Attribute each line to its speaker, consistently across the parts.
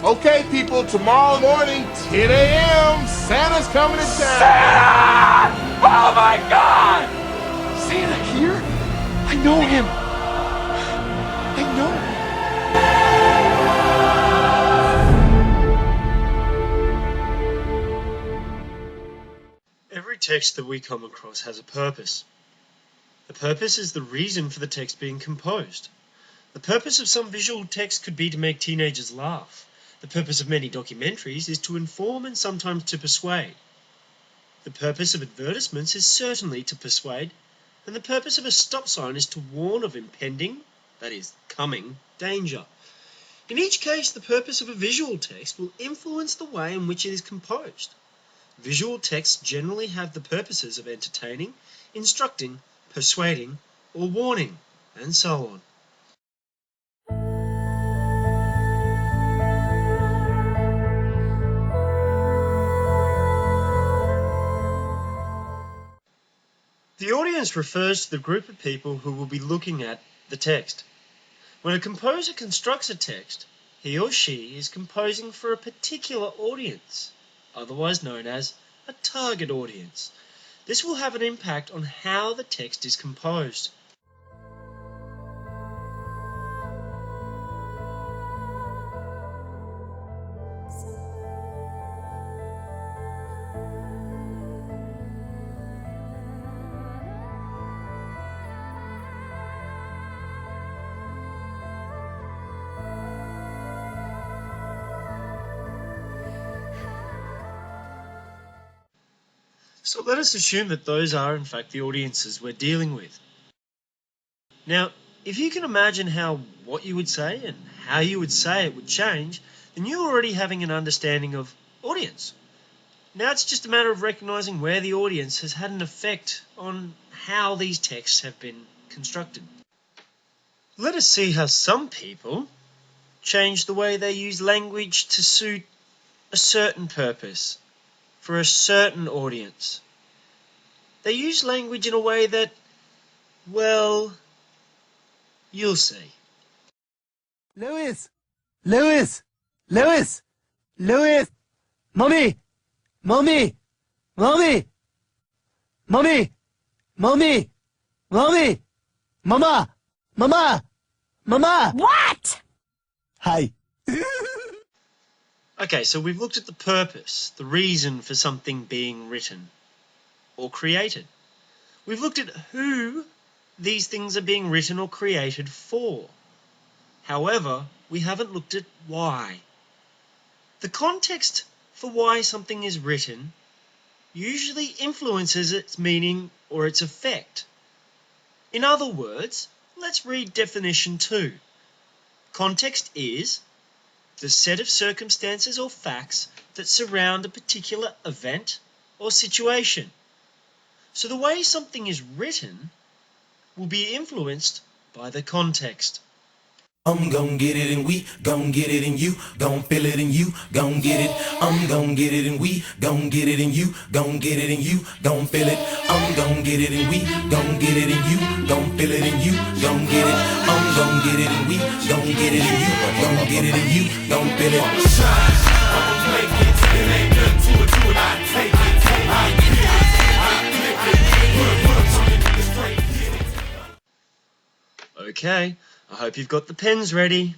Speaker 1: Okay, people, tomorrow morning, 10 a.m., Santa's coming to town.
Speaker 2: Santa! Oh my God!
Speaker 3: Santa here? I know him. I know him.
Speaker 4: Every text that we come across has a purpose. The purpose is the reason for the text being composed. The purpose of some visual text could be to make teenagers laugh. The purpose of many documentaries is to inform and sometimes to persuade. The purpose of advertisements is certainly to persuade, and the purpose of a stop sign is to warn of impending, that is, coming, danger. In each case, the purpose of a visual text will influence the way in which it is composed. Visual texts generally have the purposes of entertaining, instructing, persuading, or warning, and so on. The audience refers to the group of people who will be looking at the text. When a composer constructs a text, he or she is composing for a particular audience, otherwise known as a target audience. This will have an impact on how the text is composed. So let us assume that those are, in fact, the audiences we're dealing with. Now, if you can imagine how what you would say and how you would say it would change, then you're already having an understanding of audience. Now it's just a matter of recognizing where the audience has had an effect on how these texts have been constructed. Let us see how some people change the way they use language to suit a certain purpose, for a certain audience. They use language in a way that, well, you'll see.
Speaker 5: Lewis! Mommy! Mommy! Mommy! Mommy! Mommy! Mommy! Mama! Mama! Mama!
Speaker 6: What?
Speaker 5: Hi.
Speaker 4: Okay, so we've looked at the purpose, the reason for something being written or created. We've looked at who these things are being written or created for. However, we haven't looked at why. The context for why something is written usually influences its meaning or its effect. In other words, let's read definition 2. Context is the set of circumstances or facts that surround a particular event or situation. So the way something is written will be influenced by the context.
Speaker 7: I'm gon' get it and we gon' get it and you gon' feel it and you gon' get it. I'm gon' get it and we gon' get it and you gon' get it and you gon' feel it. I'm gon' get it and we gon' get it and you gon' feel it and you gon' get it. I'm gon' get it and we gon' get it and you gon' get it and you gon' feel it. I'ma make it. It ain't nothing to it, do it, I take it. I get it, I flip it. Put something straight, get it.
Speaker 4: Okay, I hope you've got the pens ready.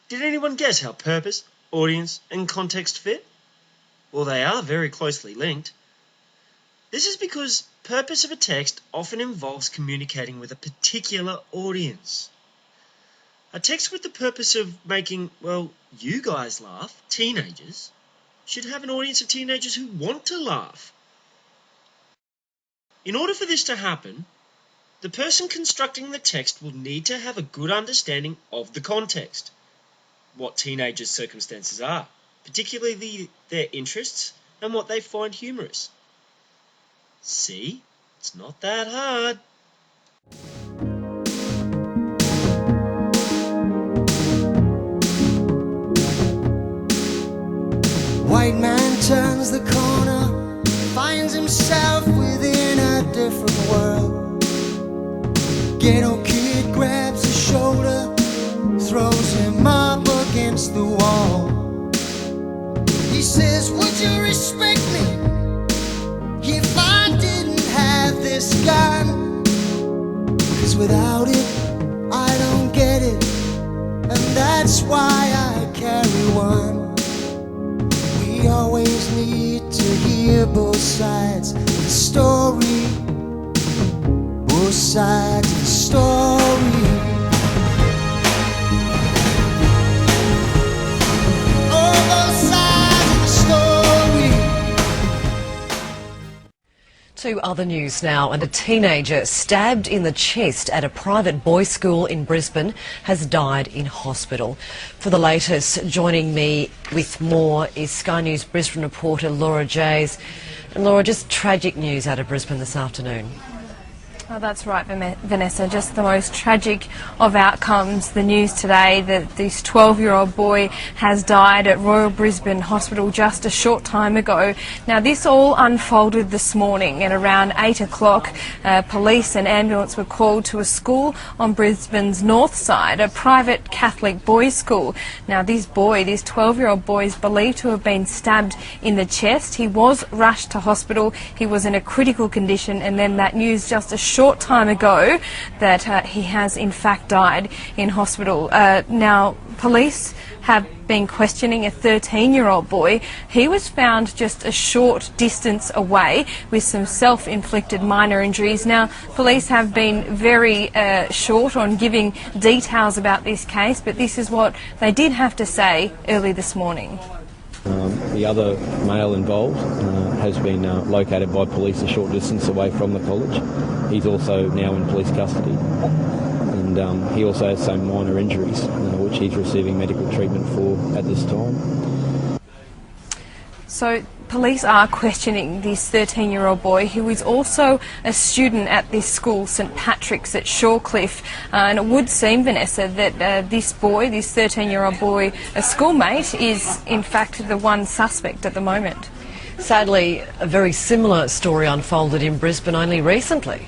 Speaker 4: Did anyone guess how purpose, audience, and context fit? Well, they are very closely linked. This is because purpose of a text often involves communicating with a particular audience. A text with the purpose of making, well, you guys laugh, teenagers, should have an audience of teenagers who want to laugh. In order for this to happen, the person constructing the text will need to have a good understanding of the context, what teenagers' circumstances are, particularly their interests and what they find humorous. See, it's not that hard.
Speaker 8: White man turns the corner, finds himself within a different world. Ghetto kid grabs his shoulder, throws him up against against the wall. He says, would you respect me if I didn't have this gun? 'Cause without it, I don't get it, and that's why I carry one. We always need to hear both sides of the story, both sides of the story. Oh, both sides of the story.
Speaker 6: To other news now, and a teenager stabbed in the chest at a private boys' school in Brisbane has died in hospital. For the latest, joining me with more is Sky News Brisbane reporter Laura Jays. And Laura, just tragic news out of Brisbane this afternoon.
Speaker 9: Oh, that's right, Vanessa. Just the most tragic of outcomes. The news today that this 12-year-old boy has died at Royal Brisbane Hospital just a short time ago. Now, this all unfolded this morning at around 8 o'clock. Police and ambulance were called to a school on Brisbane's north side, a private Catholic boys' school. Now, this 12-year-old boy, is believed to have been stabbed in the chest. He was rushed to hospital. He was in a critical condition, and then that news just a short time ago that he has in fact died in hospital. Now, police have been questioning a 13-year-old boy. He was found just a short distance away with some self-inflicted minor injuries. Now, police have been very short on giving details about this case, but this is what they did have to say early this morning.
Speaker 10: The other male involved has been located by police a short distance away from the college. He's also now in police custody, and he also has some minor injuries which he's receiving medical treatment for at this time. So police are questioning this 13-year-old boy who is also a student at this school, St Patrick's at Shawcliffe, and it would seem, Vanessa, that this 13-year-old boy, a schoolmate, is in fact the one suspect at the moment.
Speaker 6: Sadly, a very similar story unfolded in Brisbane only recently.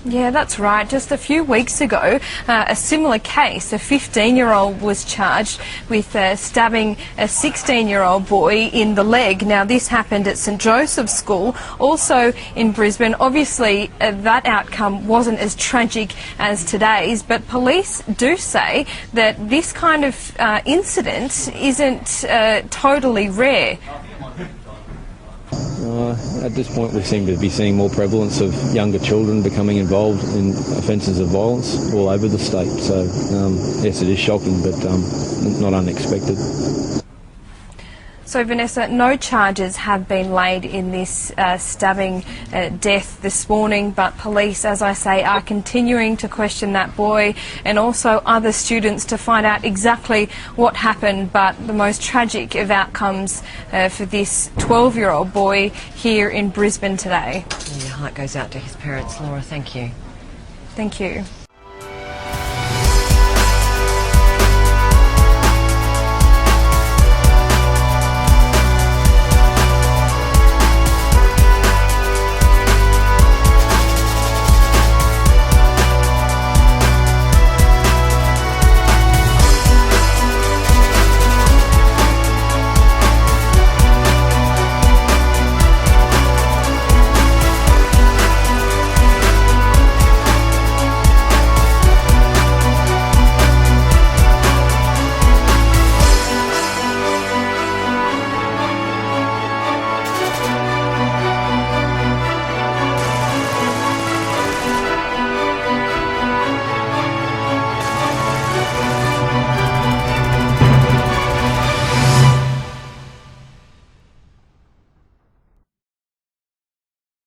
Speaker 9: Yeah, that's right. Just a few weeks ago, a similar case, a 15-year-old was charged with stabbing a 16-year-old boy in the leg. Now, this happened at St Joseph's School, also in Brisbane. Obviously, that outcome wasn't as tragic as today's, but police do say that this kind of incident isn't totally rare.
Speaker 10: At this point, we seem to be seeing more prevalence of younger children becoming involved in offences of violence all over the state. So, yes, it is shocking, but not unexpected.
Speaker 9: So, Vanessa, no charges have been laid in this stabbing death this morning, but police, as I say, are continuing to question that boy and also other students to find out exactly what happened. But the most tragic of outcomes for this 12-year-old boy here in Brisbane today.
Speaker 6: Your heart goes out to his parents, Laura. Thank you.
Speaker 9: Thank you.